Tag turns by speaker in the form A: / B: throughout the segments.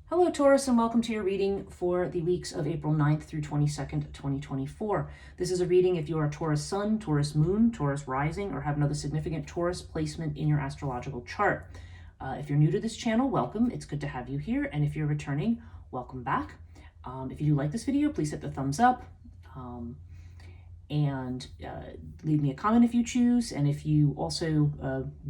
A: Hello, Taurus, and welcome to your reading for the weeks of April 9th through 22nd, 2024. This is a reading if you are a Taurus Sun, Taurus Moon, Taurus Rising, or have another significant Taurus placement in your astrological chart. If you're new to this channel, welcome. It's good to have you here. And if you're returning, welcome back. If you do like this video, please hit the thumbs up. And leave me a comment if you choose. And if you also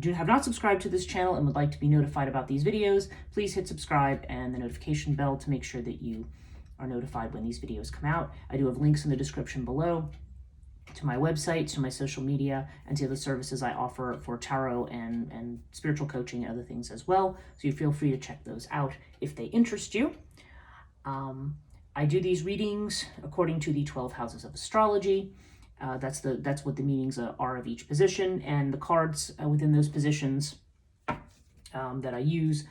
A: have not subscribed to this channel and would like to be notified about these videos, please hit subscribe and the notification bell to make sure that you are notified when these videos come out. I do have links in the description below to my website, to my social media, and to the services I offer for tarot and spiritual coaching and other things as well. So you feel free to check those out if they interest you. I do these readings according to the 12 houses of astrology. That's what the meanings are of each position, and the cards within those positions that I use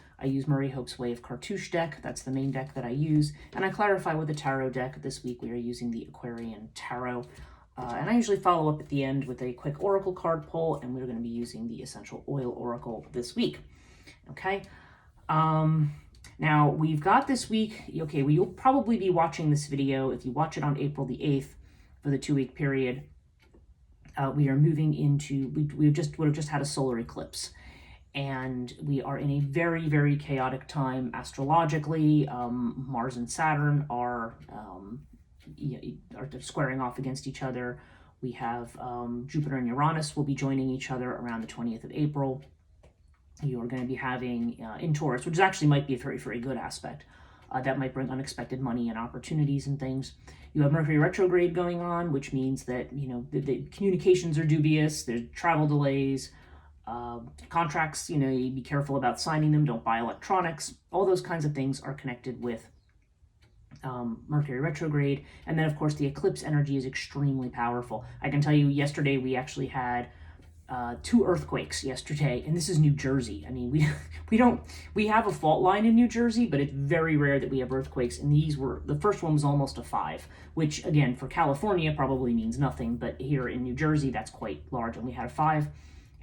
A: Murray Hope's Way of Cartouche deck. That's the main deck that I use, and I clarify with a tarot deck. This week we are using the Aquarian Tarot, and I usually follow up at the end with a quick oracle card pull, and we're going to be using the Essential Oil Oracle this week. Okay. Now, we've got this week, well, you'll probably be watching this video if you watch it on April the 8th for the 2-week period. We are moving into, we would have just had a solar eclipse. And we are in a very, very chaotic time astrologically. Mars and Saturn are squaring off against each other. We have Jupiter and Uranus will be joining each other around the 20th of April. You are going to be having in Taurus, which actually might be a very, very good aspect. That might bring unexpected money and opportunities and things. You have Mercury retrograde going on, which means that, the communications are dubious. There's travel delays, contracts, you be careful about signing them. Don't buy electronics. All those kinds of things are connected with Mercury retrograde. And then, of course, the eclipse energy is extremely powerful. I can tell you yesterday we actually had 2 earthquakes yesterday, and this is New Jersey. I mean, we have a fault line in New Jersey, but it's very rare that we have earthquakes, and the first one was almost a 5, which again for California probably means nothing, but here in New Jersey that's quite large. And we had a 5,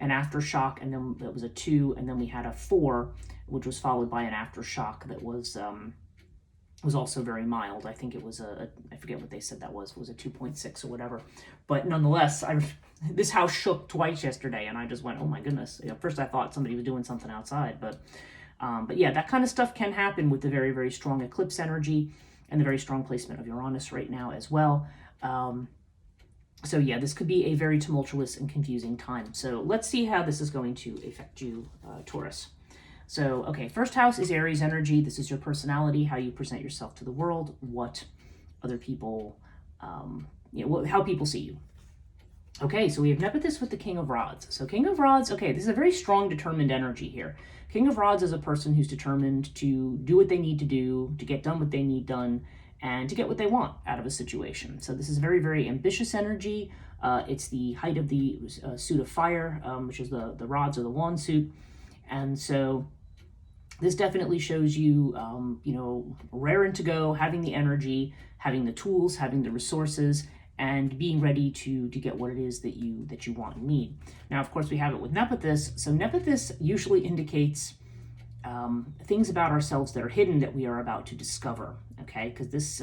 A: an aftershock, and then it was a 2, and then we had a 4, which was followed by an aftershock that was also very mild. I think it was I forget what they said that was. It was a 2.6 or whatever. But nonetheless, this house shook twice yesterday, and I just went, oh my goodness. First I thought somebody was doing something outside, but yeah, that kind of stuff can happen with the very, very strong eclipse energy and the very strong placement of Uranus right now as well. So yeah, this could be a very tumultuous and confusing time. So let's see how this is going to affect you, Taurus. So, okay, first house is Aries energy. This is your personality, how you present yourself to the world, what other people, how people see you. Okay, so we have Nephthys with the King of Rods. So King of Rods, okay, this is a very strong, determined energy here. King of Rods is a person who's determined to do what they need to do, to get done what they need done, and to get what they want out of a situation. So this is very, very ambitious energy. It's the height of the suit of fire, which is the rods or the wand suit. And so this definitely shows you, raring to go, having the energy, having the tools, having the resources, and being ready to get what it is that you want and need. Now, of course, we have it with Nephthys. So Nephthys usually indicates things about ourselves that are hidden that we are about to discover. Okay, because this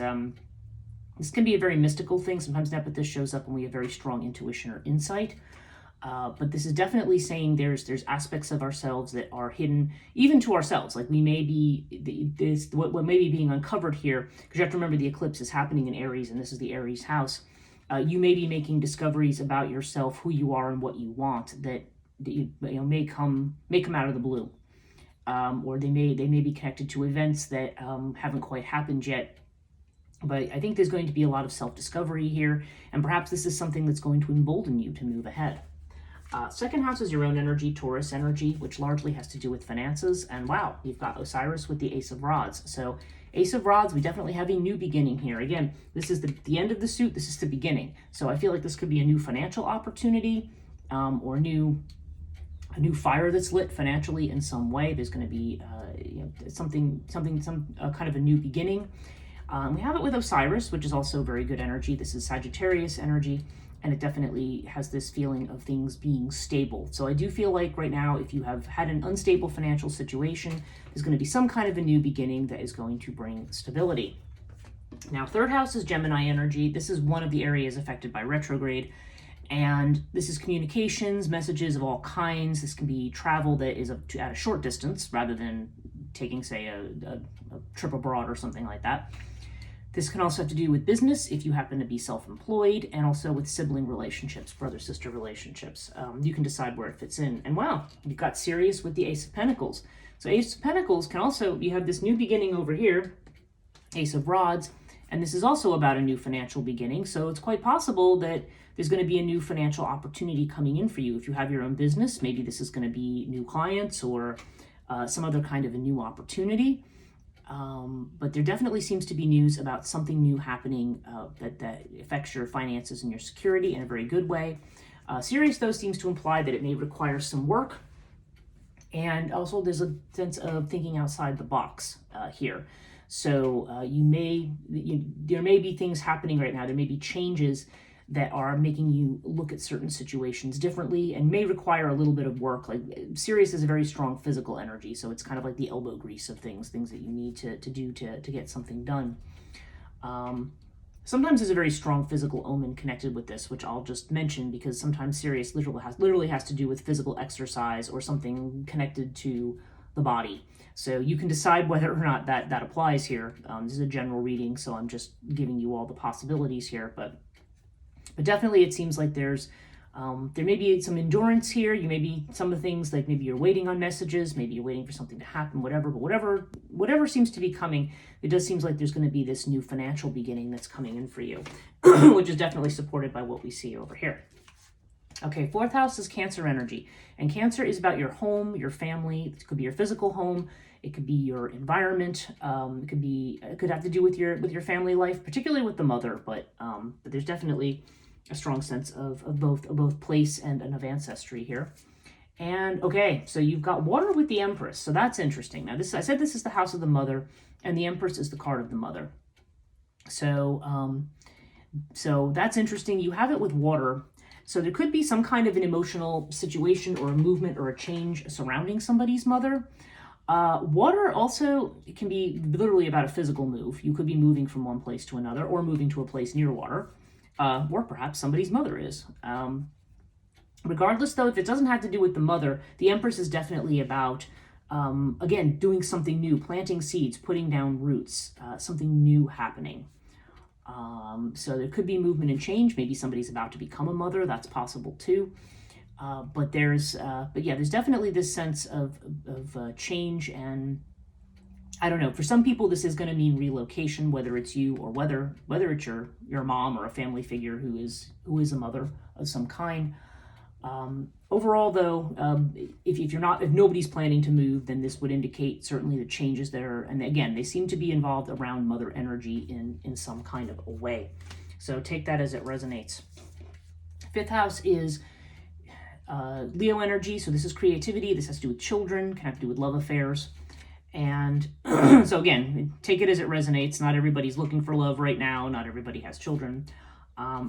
A: can be a very mystical thing. Sometimes Nephthys shows up when we have very strong intuition or insight. But this is definitely saying there's aspects of ourselves that are hidden, even to ourselves. Like we may be, what may be being uncovered here, because you have to remember the eclipse is happening in Aries, and this is the Aries house. You may be making discoveries about yourself, who you are, and what you want that may come out of the blue, or they may be connected to events that haven't quite happened yet. But I think there's going to be a lot of self-discovery here, and perhaps this is something that's going to embolden you to move ahead. Second house is your own energy, Taurus energy, which largely has to do with finances. And wow, you've got Osiris with the Ace of Rods. So Ace of Rods, we definitely have a new beginning here. Again, this is the end of the suit. This is the beginning. So I feel like this could be a new financial opportunity, or a new fire that's lit financially in some way. There's going to be some kind of a new beginning. We have it with Osiris, which is also very good energy. This is Sagittarius energy. and it definitely has this feeling of things being stable. So I do feel like right now, if you have had an unstable financial situation, there's going to be some kind of a new beginning that is going to bring stability. Now, third house is Gemini energy. This is one of the areas affected by retrograde. And this is communications, messages of all kinds. This can be travel that is at a short distance rather than taking, say, a trip abroad or something like that. This can also have to do with business if you happen to be self-employed, and also with sibling relationships, brother-sister relationships. You can decide where it fits in. And wow, you've got Sirius with the Ace of Pentacles. So Ace of Pentacles can also, you have this new beginning over here, Ace of Rods, and this is also about a new financial beginning. So it's quite possible that there's going to be a new financial opportunity coming in for you. If you have your own business, maybe this is going to be new clients or some other kind of a new opportunity. But there definitely seems to be news about something new happening that affects your finances and your security in a very good way. Sirius, though, seems to imply that it may require some work. And also there's a sense of thinking outside the box here. So there may be things happening right now. There may be changes that are making you look at certain situations differently and may require a little bit of work. Like Sirius is a very strong physical energy, so it's kind of like the elbow grease of things that you need to do to get something done. Sometimes there's a very strong physical omen connected with this, which I'll just mention because sometimes Sirius literally has to do with physical exercise or something connected to the body. So you can decide whether or not that applies here. This is a general reading, so I'm just giving you all the possibilities here, but definitely it seems like there may be some endurance here. You may be some of the things, like maybe you're waiting on messages, maybe you're waiting for something to happen, whatever. But whatever seems to be coming, it does seem like there's going to be this new financial beginning that's coming in for you, which is definitely supported by what we see over here. Okay, fourth house is Cancer energy, and Cancer is about your home, your family. It could be your physical home. It could be your environment. It could have to do with your family life, particularly with the mother. But there's definitely a strong sense of both place and of ancestry here. And okay, so you've got water with the Empress, so that's interesting. Now I said this is the house of the mother, and the Empress is the card of the mother. So that's interesting. You have it with water, so there could be some kind of an emotional situation or a movement or a change surrounding somebody's mother. Water also can be literally about a physical move. You could be moving from one place to another, or moving to a place near water. Or perhaps somebody's mother is. Regardless, though, if it doesn't have to do with the mother, the Empress is definitely about, again, doing something new, planting seeds, putting down roots, something new happening. So there could be movement and change. Maybe somebody's about to become a mother. That's possible, too. But there's definitely this sense of change, and I don't know. For some people, this is going to mean relocation, whether it's you or whether it's your mom or a family figure who is a mother of some kind. Overall, though, if nobody's planning to move, then this would indicate certainly the changes there. And again, they seem to be involved around mother energy in some kind of a way. So take that as it resonates. Fifth house is Leo energy. So this is creativity. This has to do with children, can have to do with love affairs. And so again, take it as it resonates. Not everybody's looking for love right now. Not everybody has children.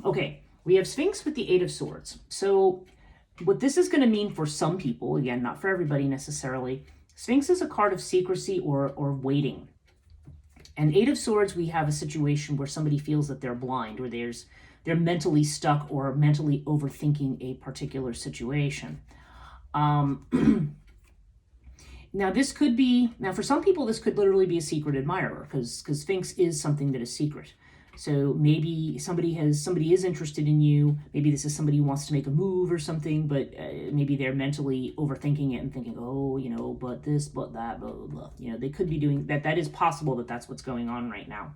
A: Okay, we have Sphinx with the Eight of Swords. So what this is going to mean for some people, again, not for everybody necessarily, Sphinx is a card of secrecy or waiting. And Eight of Swords, we have a situation where somebody feels that they're blind, or they're mentally stuck or mentally overthinking a particular situation. Now, for some people, this could literally be a secret admirer, because Sphinx is something that is secret. So maybe somebody is interested in you. Maybe this is somebody who wants to make a move or something, but maybe they're mentally overthinking it and thinking, oh, but this, but that, blah, blah, blah. They could be doing that. That is possible that that's what's going on right now.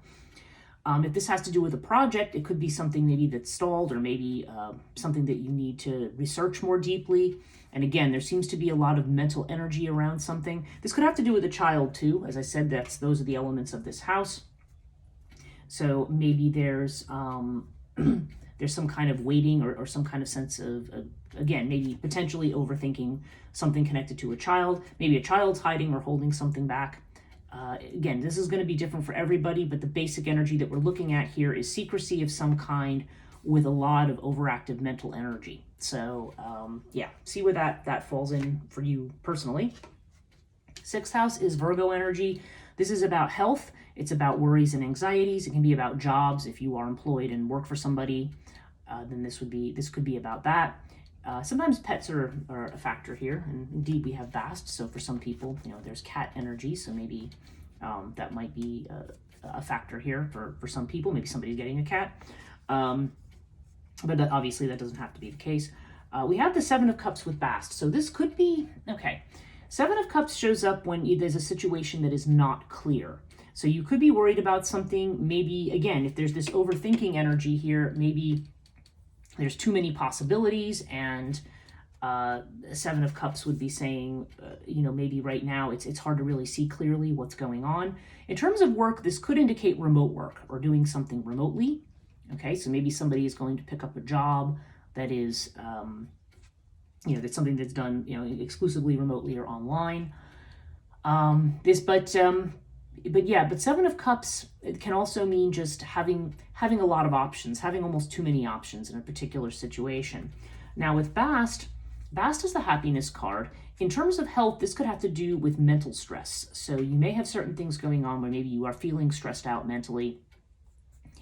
A: If this has to do with a project, it could be something maybe that's stalled, or maybe something that you need to research more deeply. And again, there seems to be a lot of mental energy around something. This could have to do with a child too. As I said, those are the elements of this house. So maybe there's some kind of waiting or some kind of sense of again, maybe potentially overthinking something connected to a child. Maybe a child's hiding or holding something back. Again, this is going to be different for everybody, but the basic energy that we're looking at here is secrecy of some kind, with a lot of overactive mental energy. So yeah, see where that falls in for you personally. Sixth house is Virgo energy. This is about health. It's about worries and anxieties. It can be about jobs. If you are employed and work for somebody, then this could be about that. Sometimes pets are a factor here, and indeed we have Bast. So for some people, there's cat energy. So maybe that might be a factor here for some people. Maybe somebody's getting a cat, but obviously that doesn't have to be the case. We have the Seven of Cups with Bast. So this could be okay. Seven of Cups shows up when there's a situation that is not clear. So you could be worried about something. Maybe, again, if there's this overthinking energy here, maybe there's too many possibilities, and Seven of Cups would be saying, maybe right now it's hard to really see clearly what's going on. In terms of work, this could indicate remote work or doing something remotely. Okay, so maybe somebody is going to pick up a job that is that's something that's done, exclusively remotely or online. But Seven of Cups, it can also mean just having a lot of options, having almost too many options in a particular situation. Now with Bast is the happiness card. In terms of health, this could have to do with mental stress. So you may have certain things going on where maybe you are feeling stressed out mentally,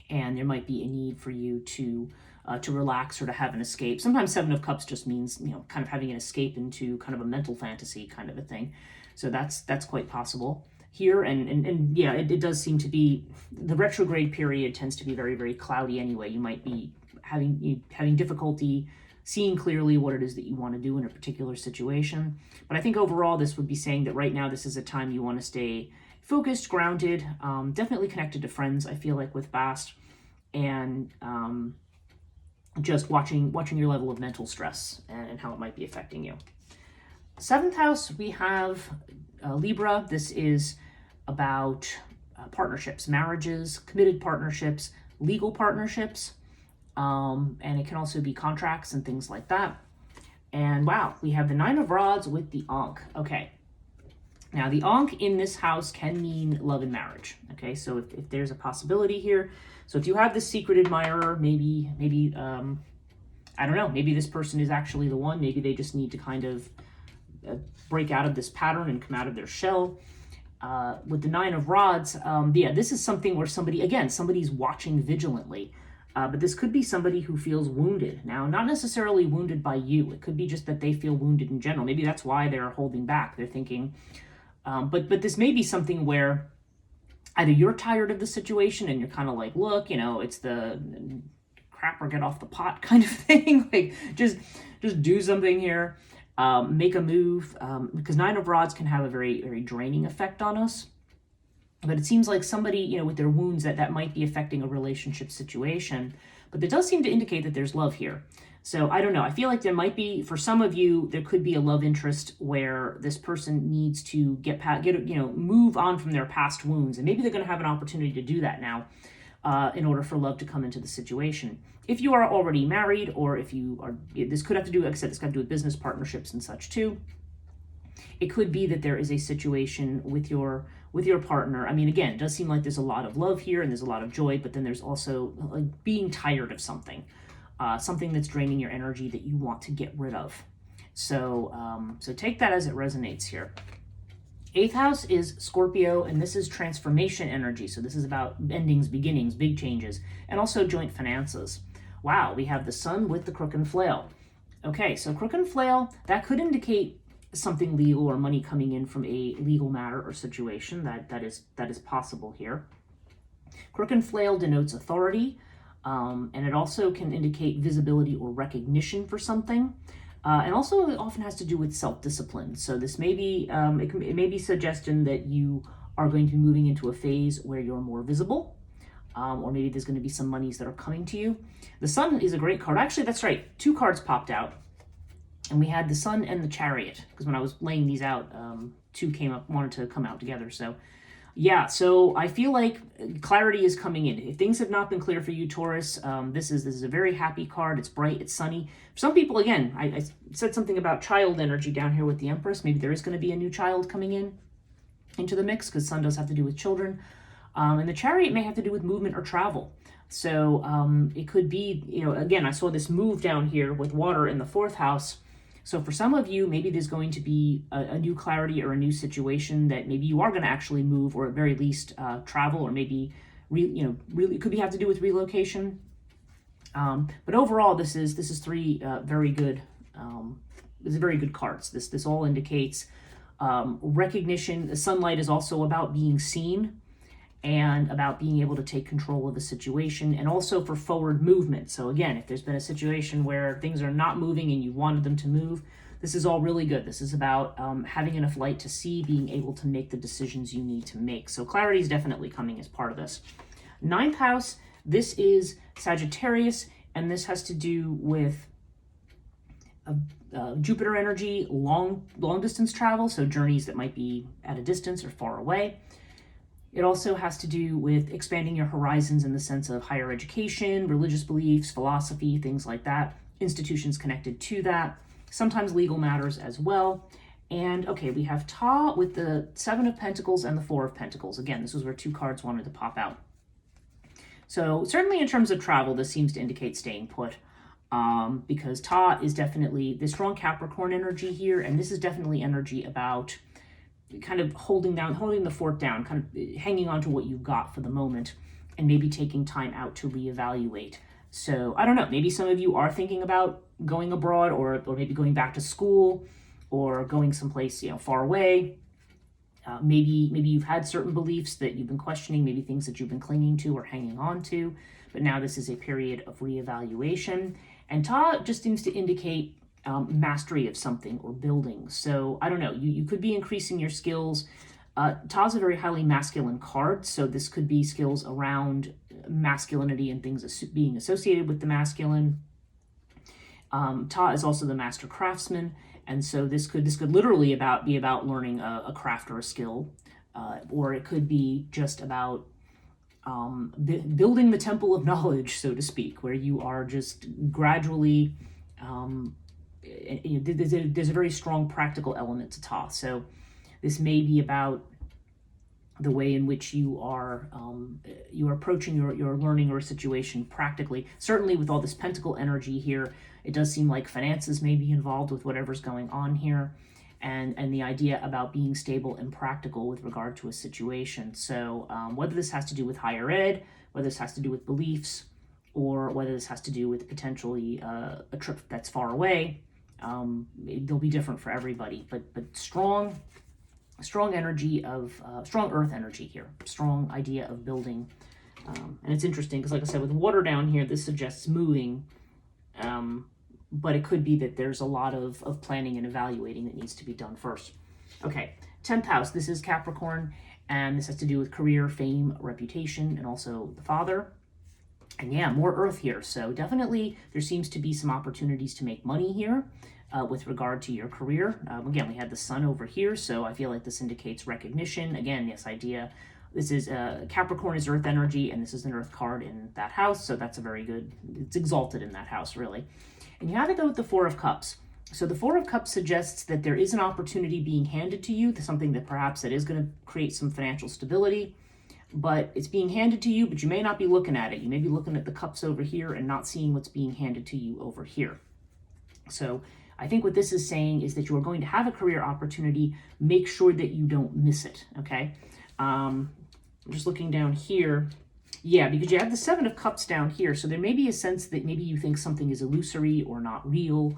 A: and there might be a need for you to relax or to have an escape. Sometimes Seven of Cups just means, kind of having an escape into kind of a mental fantasy kind of a thing. So that's quite possible here. And yeah, it does seem to be, the retrograde period tends to be very, very cloudy anyway. You might be having difficulty seeing clearly what it is that you want to do in a particular situation. But I think overall, this would be saying that right now, this is a time you want to stay focused, grounded, definitely connected to friends, I feel like, with Bast, and just watching your level of mental stress and how it might be affecting you. Seventh house, we have Libra. This is about partnerships, marriages, committed partnerships, legal partnerships, and it can also be contracts and things like that. And wow, we have the Nine of Rods with the Ankh. Okay, now the Ankh in this house can mean love and marriage. Okay, so if there's a possibility here, so if you have this secret admirer, maybe I don't know, maybe this person is actually the one. Maybe they just need to kind of break out of this pattern and come out of their shell. With the Nine of Rods, this is something where somebody's watching vigilantly. But this could be somebody who feels wounded. Now, not necessarily wounded by you. It could be just that they feel wounded in general. Maybe that's why they're holding back. They're thinking, but this may be something where either you're tired of the situation and you're kind of like, look, it's the crap or get off the pot kind of thing. Like, just do something here, make a move, because Nine of Rods can have a very, very draining effect on us. But it seems like somebody, with their wounds, that might be affecting a relationship situation. But it does seem to indicate that there's love here. So I don't know. I feel like there might be, for some of you, there could be a love interest where this person needs to move on from their past wounds. And maybe they're going to have an opportunity to do that now in order for love to come into the situation. If you are already married, or if you are, this could have to do, like I said, this got to do with business partnerships and such too. It could be that there is a situation with your partner. I mean, again, it does seem like there's a lot of love here and there's a lot of joy, but then there's also like being tired of something, something that's draining your energy that you want to get rid of. So take that as it resonates here. Eighth house is Scorpio, and this is transformation energy. So this is about endings, beginnings, big changes, and also joint finances. Wow, we have the Sun with the Crook and Flail. Okay, so Crook and Flail, that could indicate something legal or money coming in from a legal matter or situation. That is possible here. Crook and Flail denotes authority, and it also can indicate visibility or recognition for something. And also it often has to do with self-discipline. So this may be, it may be suggestion that you are going to be moving into a phase where you're more visible, or maybe there's going to be some monies that are coming to you. The Sun is a great card. Actually, that's right. Two cards popped out. And we had the Sun and the Chariot, because when I was laying these out, two wanted to come out together. So yeah, so I feel like clarity is coming in. If things have not been clear for you, Taurus, this is a very happy card. It's bright, it's sunny. For some people, again, I said something about child energy down here with the Empress. Maybe there is going to be a new child coming into the mix, because Sun does have to do with children. And the Chariot may have to do with movement or travel. So it could be, again, I saw this move down here with water in the fourth house. So for some of you, maybe there's going to be a new clarity or a new situation that maybe you are going to actually move, or at very least travel, or maybe really could have to do with relocation. But overall, this is three very good. This is very good cards. This all indicates recognition. The sunlight is also about being seen and about being able to take control of the situation, and also for forward movement. So again, if there's been a situation where things are not moving and you wanted them to move, this is all really good. This is about having enough light to see, being able to make the decisions you need to make. So clarity is definitely coming as part of this. Ninth house, this is Sagittarius, and this has to do with Jupiter energy, long distance travel, so journeys that might be at a distance or far away. It also has to do with expanding your horizons in the sense of higher education, religious beliefs, philosophy, things like that, institutions connected to that, sometimes legal matters as well. And okay, we have Ta with the Seven of Pentacles and the Four of Pentacles. Again, this was where two cards wanted to pop out. So certainly in terms of travel, this seems to indicate staying put, because Ta is definitely the strong Capricorn energy here, and this is definitely energy about kind of holding the fort down, kind of hanging on to what you've got for the moment, and maybe taking time out to reevaluate. So I don't know, maybe some of you are thinking about going abroad, or maybe going back to school, or going someplace far away. Maybe you've had certain beliefs that you've been questioning, maybe things that you've been clinging to or hanging on to, but now this is a period of reevaluation. And Ta just seems to indicate mastery of something or building. So I don't know, you could be increasing your skills. Ta's a very highly masculine card, so this could be skills around masculinity and things being associated with the masculine. Ta is also the master craftsman, and so this could literally be about learning a craft or a skill, or it could be just about building the temple of knowledge, so to speak, where you are just gradually there's a very strong practical element to Ta. So this may be about the way in which you are approaching your learning or situation practically. Certainly with all this pentacle energy here, it does seem like finances may be involved with whatever's going on here, and the idea about being stable and practical with regard to a situation. So whether this has to do with higher ed, whether this has to do with beliefs, or whether this has to do with potentially a trip that's far away, they'll be different for everybody. But strong energy of strong earth energy here, strong idea of building. And it's interesting because, like I said, with water down here, this suggests moving, but it could be that there's a lot of planning and evaluating that needs to be done first. Okay, 10th house, this is Capricorn, and this has to do with career, fame, reputation, and also the father. And yeah, more earth here. So definitely there seems to be some opportunities to make money here with regard to your career. Again, we had the sun over here, so I feel like this indicates recognition. Again, this idea, this is Capricorn is earth energy, and this is an earth card in that house, so that's a very good, it's exalted in that house, really. And you have to go with the Four of Cups. So the Four of Cups suggests that there is an opportunity being handed to you, something that perhaps that is going to create some financial stability, but it's being handed to you, but you may not be looking at it. You may be looking at the cups over here and not seeing what's being handed to you over here. So I think what this is saying is that you are going to have a career opportunity. Make sure that you don't miss it, okay? I'm just looking down here. Yeah, because you have the Seven of Cups down here, so there may be a sense that maybe you think something is illusory or not real,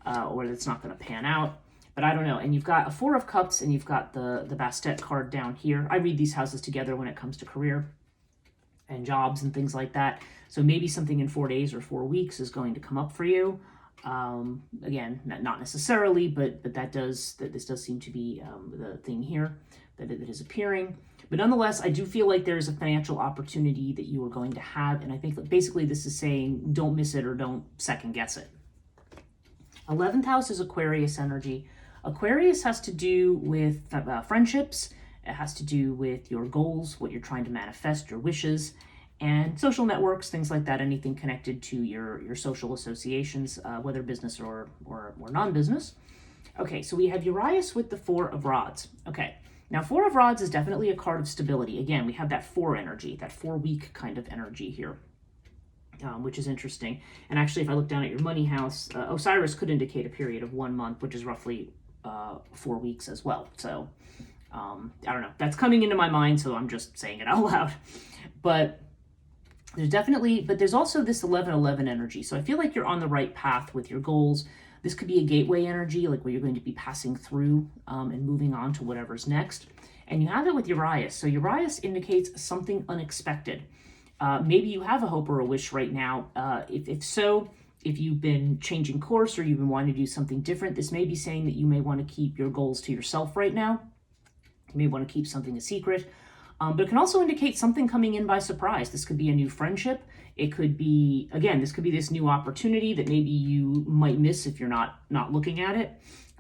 A: or that it's not going to pan out. But I don't know. And you've got a Four of Cups, and you've got the Bastet card down here. I read these houses together when it comes to career and jobs and things like that. So maybe something in 4 days or 4 weeks is going to come up for you. Again, not necessarily, but this does seem to be the thing here that is appearing. But nonetheless, I do feel like there's a financial opportunity that you are going to have. And I think that basically this is saying don't miss it or don't second guess it. 11th house is Aquarius energy. Aquarius has to do with friendships. It has to do with your goals, what you're trying to manifest, your wishes, and social networks, things like that, anything connected to your social associations, whether business or non-business. Okay, so we have Urias with the Four of Rods. Okay, Now, Four of Rods is definitely a card of stability. Again, we have that 4 energy, that 4-week kind of energy here, which is interesting. And actually, if I look down at your money house, Osiris could indicate a period of 1 month, which is roughly 4 weeks as well. So I don't know. That's coming into my mind, so I'm just saying it out loud. But there's also this 11-11 energy. So I feel like you're on the right path with your goals. This could be a gateway energy, like where you're going to be passing through and moving on to whatever's next. And you have it with Urias. So Urias indicates something unexpected. Maybe you have a hope or a wish right now. If so, if you've been changing course or you've been wanting to do something different, this may be saying that you may want to keep your goals to yourself right now. You may want to keep something a secret. But it can also indicate something coming in by surprise. This could be a new friendship. It could be, again, this could be this new opportunity that maybe you might miss if you're not looking at it.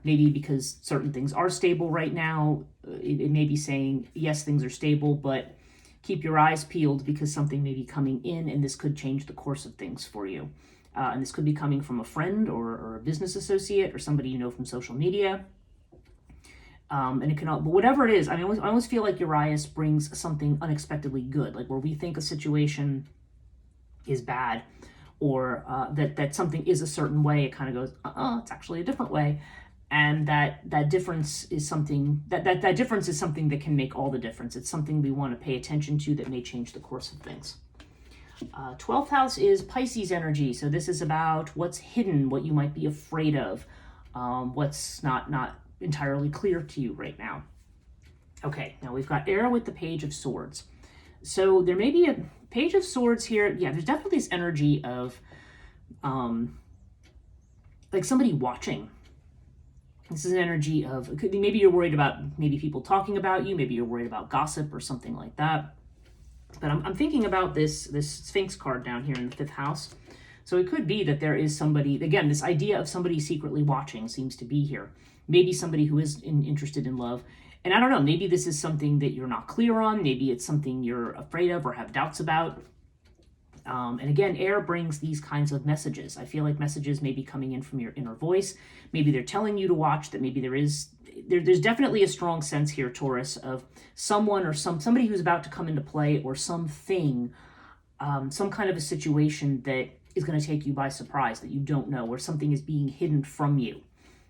A: Maybe because certain things are stable right now. It may be saying, yes, things are stable, but keep your eyes peeled because something may be coming in and this could change the course of things for you. And this could be coming from a friend or a business associate or somebody you know from social media. And it can, but whatever it is, I mean, I always feel like Urias brings something unexpectedly good, like where we think a situation is bad or that something is a certain way, it kind of goes, it's actually a different way. And that difference is something that difference is something that can make all the difference. It's something we want to pay attention to that may change the course of things. 12th house is Pisces energy. So this is about what's hidden, what you might be afraid of, what's not entirely clear to you right now. Okay, now we've got air with the Page of Swords. So there may be a Page of Swords here. Yeah, there's definitely this energy of like somebody watching. This is an energy of, maybe you're worried about maybe people talking about you, maybe you're worried about gossip or something like that. But I'm thinking about this Sphinx card down here in the 5th house. So it could be that there is somebody, again, this idea of somebody secretly watching seems to be here. Maybe somebody who is interested in love. And I don't know, maybe this is something that you're not clear on. Maybe it's something you're afraid of or have doubts about. And again, air brings these kinds of messages. I feel like messages may be coming in from your inner voice. Maybe they're telling you to watch, that maybe there's definitely a strong sense here, Taurus, of someone or somebody who's about to come into play or something, some kind of a situation that is going to take you by surprise that you don't know, or something is being hidden from you.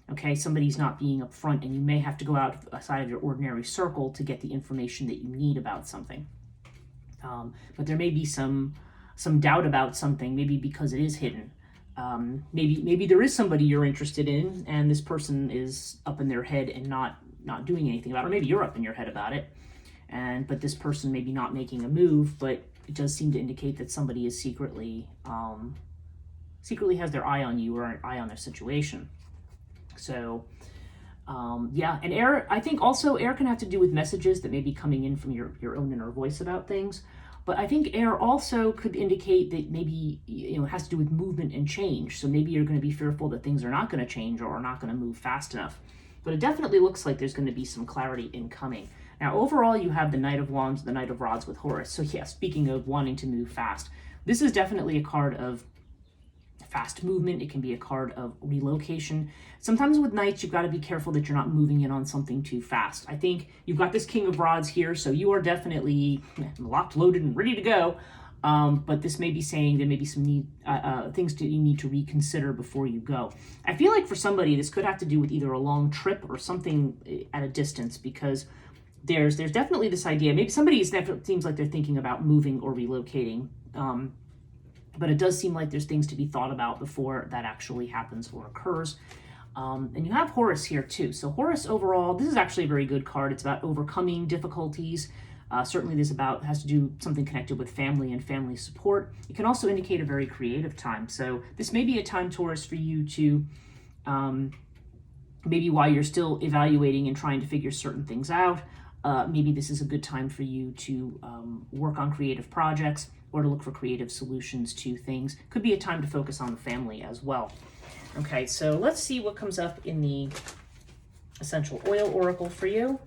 A: Okay, somebody's not being upfront and you may have to go outside of your ordinary circle to get the information that you need about something. But there may be some doubt about something, maybe because it is hidden. Maybe there is somebody you're interested in and this person is up in their head and not doing anything about it, or maybe you're up in your head about it, but this person may be not making a move, but it does seem to indicate that somebody is secretly has their eye on you or an eye on their situation. So yeah, and air, I think also air can have to do with messages that may be coming in from your own inner voice about things. But I think air also could indicate that maybe, it has to do with movement and change. So maybe you're going to be fearful that things are not going to change or are not going to move fast enough. But it definitely looks like there's going to be some clarity incoming. Now, overall, you have the Knight of Wands, the Knight of Rods with Horus. So yeah, speaking of wanting to move fast, this is definitely a card of fast movement. It can be a card of relocation. Sometimes with knights, you've got to be careful that you're not moving in on something too fast. I think you've got this King of Rods here, so you are definitely locked, loaded, and ready to go. But this may be saying there may be some things that you need to reconsider before you go. I feel like for somebody, this could have to do with either a long trip or something at a distance, because there's definitely this idea. Maybe somebody seems like they're thinking about moving or relocating. But it does seem like there's things to be thought about before that actually happens or occurs. And you have Horus here too. So Horus overall, this is actually a very good card. It's about overcoming difficulties. Certainly this has to do something connected with family and family support. It can also indicate a very creative time. So this may be a time, Taurus, for you to, maybe while you're still evaluating and trying to figure certain things out, maybe this is a good time for you to work on creative projects or to look for creative solutions to things. Could be a time to focus on the family as well. Okay, so let's see what comes up in the Essential Oil Oracle for you.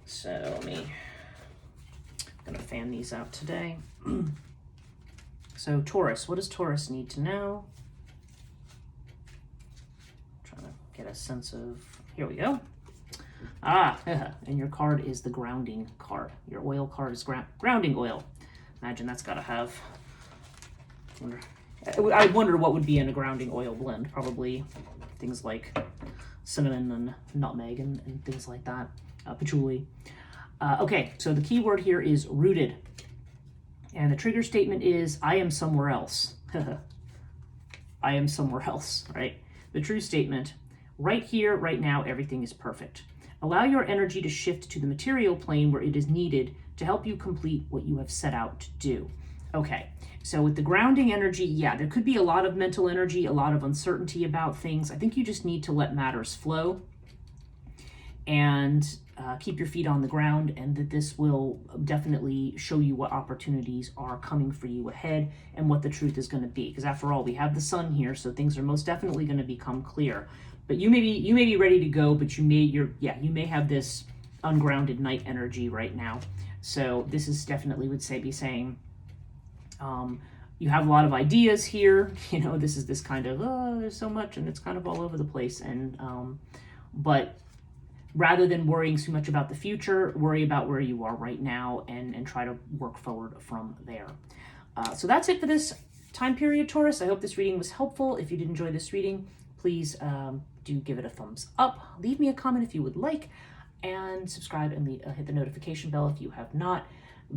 A: So I'm gonna fan these out today. So Taurus, what does Taurus need to know? Trying to get a sense of, here we go. Ah, and your card is the grounding card. Your oil card is grounding oil. Imagine that's got to have, I wonder what would be in a grounding oil blend. Probably things like cinnamon and nutmeg and things like that. Patchouli. Okay, so the key word here is rooted. And the trigger statement is, I am somewhere else. I am somewhere else, right? The true statement, right here, right now, everything is perfect. Allow your energy to shift to the material plane where it is needed to help you complete what you have set out to do. Okay, so with the grounding energy, yeah, there could be a lot of mental energy, a lot of uncertainty about things. I think you just need to let matters flow and keep your feet on the ground, and that this will definitely show you what opportunities are coming for you ahead and what the truth is going to be. Because after all, we have the sun here, so things are most definitely going to become clear. But you may be ready to go, but you may have this ungrounded night energy right now. So this is definitely would be saying you have a lot of ideas here. You know, this is this kind of there's so much and it's kind of all over the place. And but rather than worrying too much about the future, worry about where you are right now and try to work forward from there. So that's it for this time period, Taurus. I hope this reading was helpful. If you did enjoy this reading, please do give it a thumbs up. Leave me a comment if you would like, and subscribe and hit the notification bell if you have not.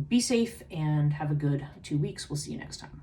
A: Be safe and have a good 2 weeks. We'll see you next time.